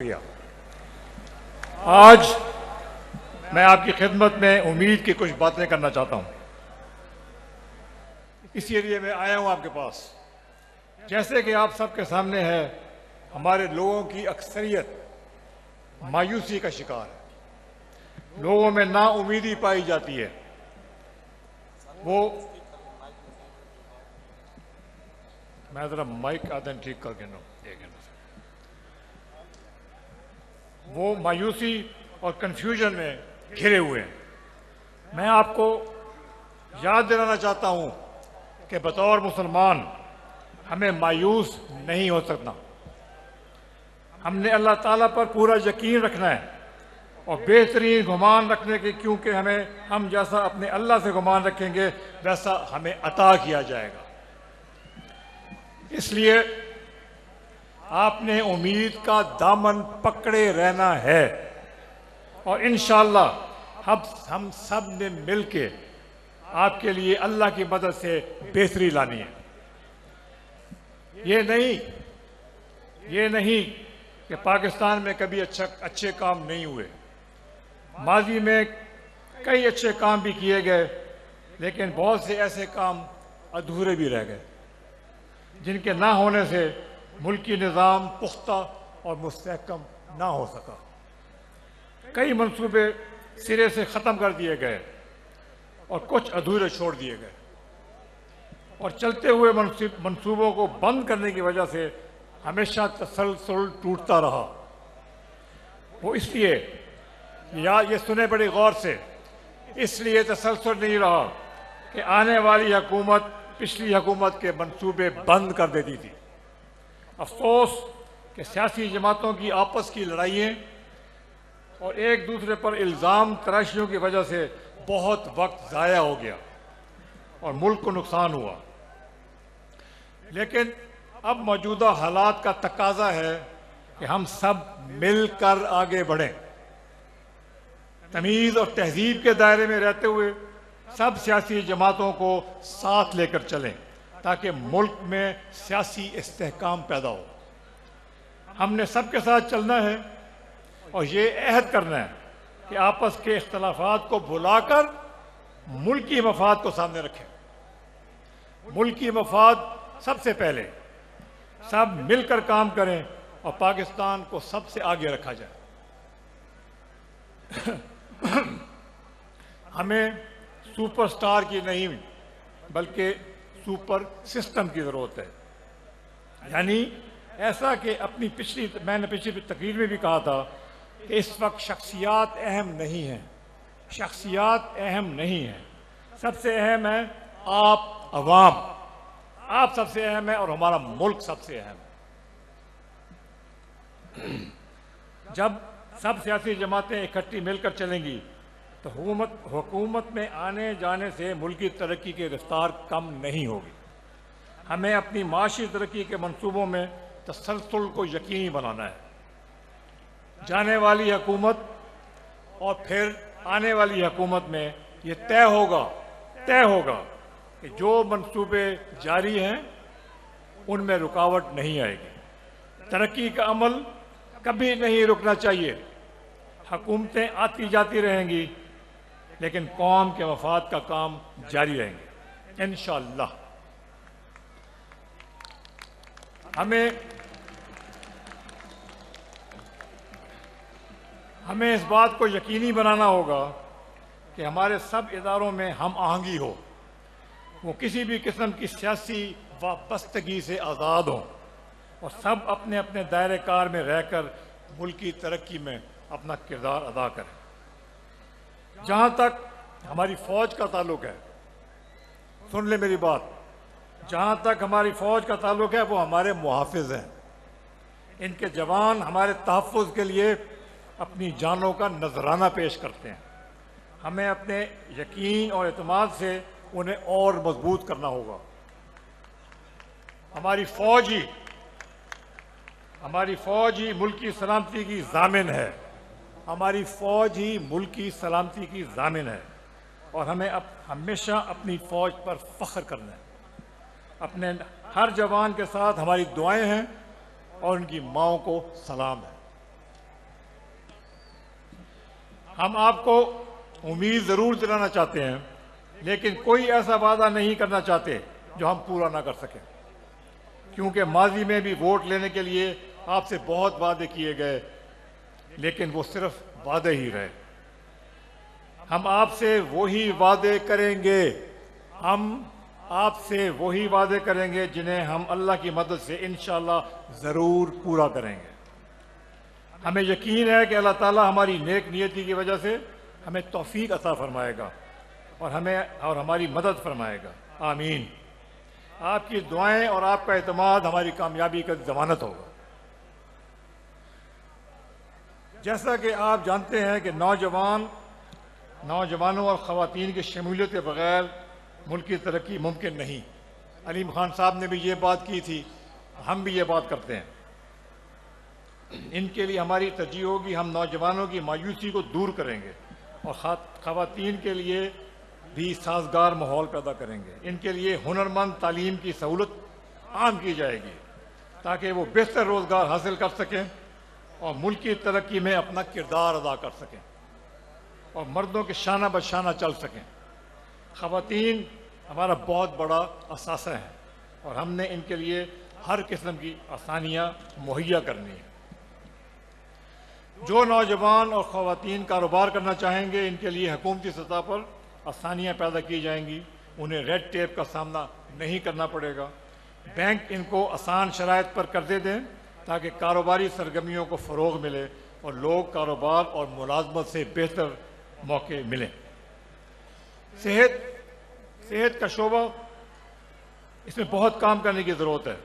शुक्रिया। आज मैं आपकी खिदमत में उम्मीद की कुछ बातें करना चाहता हूं। इसी लिए मैं आया हूं आपके पास। जैसे कि आप सबके सामने है, हमारे लोगों की अक्सरियत मायूसी का शिकार है। लोगों में नाउमीदी पाई जाती है। मैं जरा माइक आदन ठीक करके नो वो मायूसी और कंफ्यूजन में घिरे हुए हैं। मैं आपको याद दिलाना चाहता हूं कि बतौर मुसलमान हमें मायूस नहीं हो सकना। हमने अल्लाह ताला पर पूरा यकीन रखना है और बेहतरीन गुमान रखने की, क्योंकि हम जैसा अपने अल्लाह से गुमान रखेंगे वैसा हमें अता किया जाएगा। इसलिए आपने उम्मीद का दामन पकड़े रहना है और इंशाअल्लाह हम सब ने मिलके आपके लिए अल्लाह की मदद से बेहतरी लानी है। ये नहीं कि पाकिस्तान में कभी अच्छे काम नहीं हुए। माजी में कई अच्छे काम भी किए गए, लेकिन बहुत से ऐसे काम अधूरे भी रह गए जिनके ना होने से मुल्की निज़ाम पुख्ता और मुस्तहकम ना हो सका। कई मंसूबे सिरे से ख़त्म कर दिए गए और कुछ अधूरे छोड़ दिए गए और चलते हुए मंसूबों को बंद करने की वजह से हमेशा तसलसल टूटता रहा। वो इसलिए ये सुने बड़ी गौर से, इसलिए तसलसल नहीं रहा कि आने वाली हुकूमत पिछली हुकूमत के मंसूबे बंद कर देती थी। अफसोस कि सियासी जमातों की आपस की लड़ाइयाँ और एक दूसरे पर इल्ज़ाम तराशियों की वजह से बहुत वक्त ज़ाया हो गया और मुल्क को नुकसान हुआ। लेकिन अब मौजूदा हालात का तकाजा है कि हम सब मिलकर आगे बढ़ें। तमीज़ और तहजीब के दायरे में रहते हुए सब सियासी जमातों को साथ लेकर चलें ताकि मुल्क में सियासी इस्तेहकाम पैदा हो। हमने सबके साथ चलना है और ये अहद करना है कि आपस के इख्तलाफात को भुलाकर मुल्की मफाद को सामने रखें। मुल्की मफाद सबसे पहले, सब मिलकर काम करें और पाकिस्तान को सबसे आगे रखा जाए। हमें सुपरस्टार की नहीं बल्कि सुपर सिस्टम की ज़रूरत है। यानी ऐसा कि मैंने पिछली तकरीर में भी कहा था कि इस वक्त शख्सियात अहम नहीं हैं। शख्सियात अहम नहीं हैं, सबसे अहम है आप अवाम। आप सबसे अहम है और हमारा मुल्क सबसे अहम है। जब सब सियासी जमातें इकट्ठी मिलकर चलेंगी तो हुकूमत में आने जाने से मुल्की तरक्की की रफ्तार कम नहीं होगी। हमें अपनी माशी तरक्की के मंसूबों में तसलसल को यकीनी बनाना है। जाने वाली हुकूमत और फिर आने वाली हुकूमत में ये तय होगा कि जो मंसूबे जारी हैं उनमें रुकावट नहीं आएगी। तरक्की का अमल कभी नहीं रुकना चाहिए। हुकूमतें आती जाती रहेंगी लेकिन कौम के मफाद का काम जारी रहेंगे इंशाअल्लाह। हमें इस बात को यकीनी बनाना होगा कि हमारे सब इदारों में हम आहंगी हो, वो किसी भी किस्म की सियासी वाबस्तगी से आज़ाद हों और सब अपने अपने दायरे कार में रहकर मुल्क की तरक्की में अपना किरदार अदा करें। जहाँ तक हमारी फ़ौज का ताल्लुक है, सुन ले मेरी बात, जहाँ तक हमारी फ़ौज का ताल्लुक है वो हमारे मुहाफ़िज़ हैं। इनके जवान हमारे तहफ़्फ़ुज़ के लिए अपनी जानों का नजराना पेश करते हैं। हमें अपने यकीन और एतमाद से उन्हें और मजबूत करना होगा। हमारी फ़ौज ही मुल्क की सलामती की ज़ामिन है। हमारी फ़ौज ही मुल्क की सलामती की ज़ामिन है और हमें हमेशा अपनी फ़ौज पर फ़ख्र करना है। अपने हर जवान के साथ हमारी दुआएं हैं और उनकी माओं को सलाम है। हम आपको उम्मीद ज़रूर दिलाना चाहते हैं, लेकिन कोई ऐसा वादा नहीं करना चाहते जो हम पूरा ना कर सकें, क्योंकि माजी में भी वोट लेने के लिए आपसे बहुत वादे किए गए, लेकिन वो सिर्फ वादे ही रहे। हम आपसे वही वादे करेंगे, हम आपसे वही वादे करेंगे जिन्हें हम अल्लाह की मदद से इंशाअल्लाह ज़रूर पूरा करेंगे। हमें यकीन है कि अल्लाह ताला हमारी नेक नियति की वजह से हमें तौफीक अता फरमाएगा और हमारी मदद फरमाएगा। आमीन। आपकी दुआएं और आपका एतमाद हमारी कामयाबी का ज़मानत होगा। जैसा कि आप जानते हैं कि नौजवानों और ख़वातीन की शमूलियत के बग़ैर मुल्क की तरक्की मुमकिन नहीं। अलीम खान साहब ने भी ये बात की थी, हम भी ये बात करते हैं। इनके लिए हमारी तरजीह होगी, हम नौजवानों की मायूसी को दूर करेंगे और ख़वातीन के लिए भी साजगार माहौल पैदा करेंगे। इनके लिए हुनरमंद तालीम की सहूलत आम की जाएगी ताकि वो बेहतर रोज़गार हासिल कर सकें और मुल्क की तरक्की में अपना किरदार अदा कर सकें और मर्दों के शाना बशाना चल सकें। ख़वातीन हमारा बहुत बड़ा असासा है और हमने इनके लिए हर किस्म की आसानियाँ मुहैया करनी है। जो नौजवान और ख़वातीन कारोबार करना चाहेंगे, इनके लिए हुकूमती सतह पर आसानियाँ पैदा की जाएंगी। उन्हें रेड टेप का सामना नहीं करना पड़ेगा। बैंक इनको आसान शराइत पर कर्जे दें ताकि कारोबारी सरगर्मियों को फ़रोग़ मिले और लोग कारोबार और मुलाजमत से बेहतर मौके मिलें। सेहत का शोबा, इसमें बहुत काम करने की ज़रूरत है।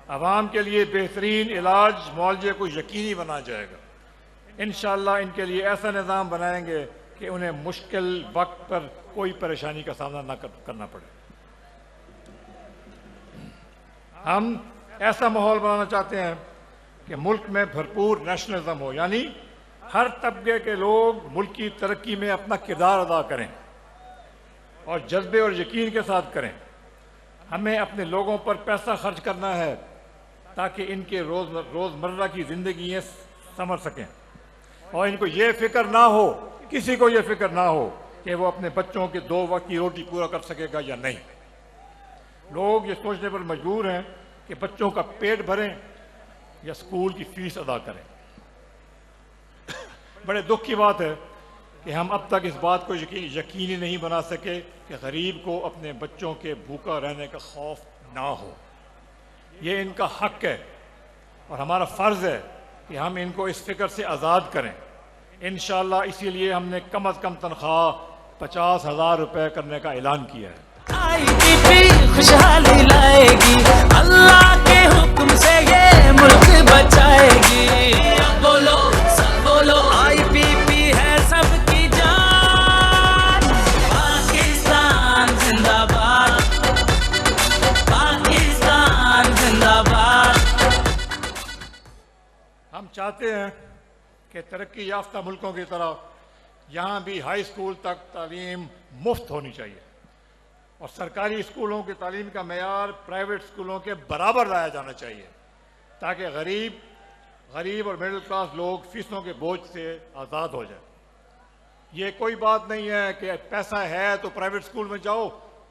आवाम के लिए बेहतरीन इलाज मुआवजे को यकीनी बनाया जाएगा। इंशाअल्लाह इनके लिए ऐसा निज़ाम बनाएंगे कि उन्हें मुश्किल वक्त पर कोई परेशानी का सामना न करना पड़े। हम ऐसा माहौल बनाना चाहते हैं कि मुल्क में भरपूर नेशनलिज्म हो, यानी हर तबके के लोग मुल्क की तरक्की में अपना किरदार अदा करें और जज्बे और यकीन के साथ करें। हमें अपने लोगों पर पैसा खर्च करना है ताकि इनके रोज़मर्रा की ज़िंदगी संभल सकें और इनको ये फिक्र ना हो, किसी को ये फिक्र ना हो कि वो अपने बच्चों के 2 वक्त की रोटी पूरा कर सकेगा या नहीं। लोग ये सोचने पर मजबूर हैं कि बच्चों का पेट भरें या स्कूल की फीस अदा करें। बड़े दुख की बात है कि हम अब तक इस बात को यकीनी नहीं बना सके कि गरीब को अपने बच्चों के भूखा रहने का खौफ ना हो। ये इनका हक है और हमारा फ़र्ज़ है कि हम इनको इस फिक्र से आज़ाद करें। इंशाअल्लाह इसीलिए हमने कम अज़ कम तनख्वाह 50,000 रुपये करने का ऐलान किया है। खुशहाली लाएगी, अल्लाह के हुक्म से ये मुल्क बचाएगी। बोलो सब बोलो, IPP है सबकी जान। पाकिस्तान जिंदाबाद, पाकिस्तान जिंदाबाद। हम चाहते हैं कि तरक्की याफ्ता मुल्कों की तरह यहाँ भी हाई स्कूल तक तालीम मुफ्त होनी चाहिए और सरकारी स्कूलों की तालीम का मेयार प्राइवेट स्कूलों के बराबर लाया जाना चाहिए ताकि गरीब और मिडिल क्लास लोग फीसों के बोझ से आज़ाद हो जाए। ये कोई बात नहीं है कि पैसा है तो प्राइवेट स्कूल में जाओ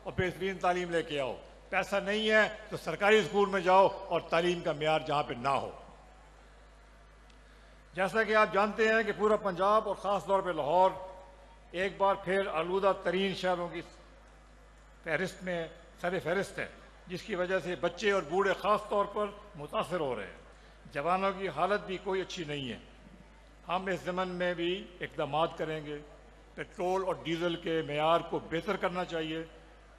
और बेहतरीन तालीम लेके आओ, पैसा नहीं है तो सरकारी स्कूल में जाओ और तालीम का मेयार जहाँ पे ना हो। जैसा कि आप जानते हैं कि पूरा पंजाब और ख़ास तौर पे लाहौर एक बार फिर आलूदा तरीन शहरों की फहरिस्त में सर फहरिस्त है, जिसकी वजह से बच्चे और बूढ़े ख़ास तौर पर मुतासर हो रहे हैं। जवानों की हालत भी कोई अच्छी नहीं है। हम इस ज़मन में भी इक़दाम करेंगे। पेट्रोल और डीज़ल के मेयार को बेहतर करना चाहिए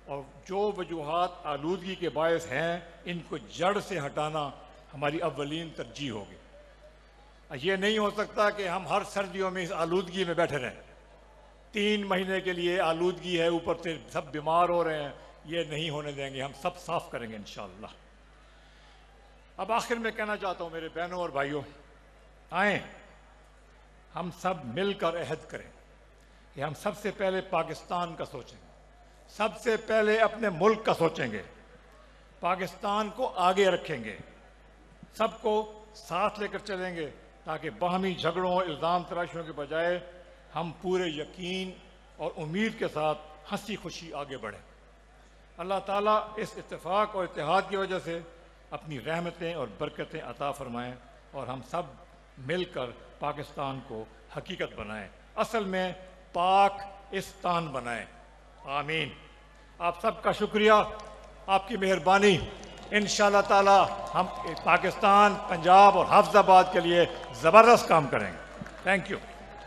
और जो वजूहात आलूदगी के बायस हैं इनको जड़ से हटाना हमारी अव्वलीन तरजीह होगी। ये नहीं हो सकता कि हम हर सर्दियों में इस आलूदगी में बैठे रहें। 3 महीने के लिए आलूदगी है, ऊपर से सब बीमार हो रहे हैं। ये नहीं होने देंगे, हम सब साफ करेंगे इंशाअल्लाह। अब आखिर में कहना चाहता हूँ मेरे बहनों और भाइयों, आए हम सब मिलकर अहद करें कि हम सबसे पहले पाकिस्तान का सोचेंगे, सबसे पहले अपने मुल्क का सोचेंगे, पाकिस्तान को आगे रखेंगे, सबको साथ लेकर चलेंगे ताकि बाहमी झगड़ों और इल्ज़ाम तराशियों के बजाय हम पूरे यकीन और उम्मीद के साथ हंसी खुशी आगे बढ़ें। अल्लाह ताला इस इत्तेफाक और इत्तेहाद की वजह से अपनी रहमतें और बरकतें अता फरमाएं और हम सब मिलकर पाकिस्तान को हकीकत बनाएं, असल में पाकिस्तान बनाएं। आमीन। आप सबका शुक्रिया, आपकी मेहरबानी। इंशाअल्लाह ताला हम पाकिस्तान, पंजाब और हाफिजाबाद के लिए ज़बरदस्त काम करेंगे। Thank you.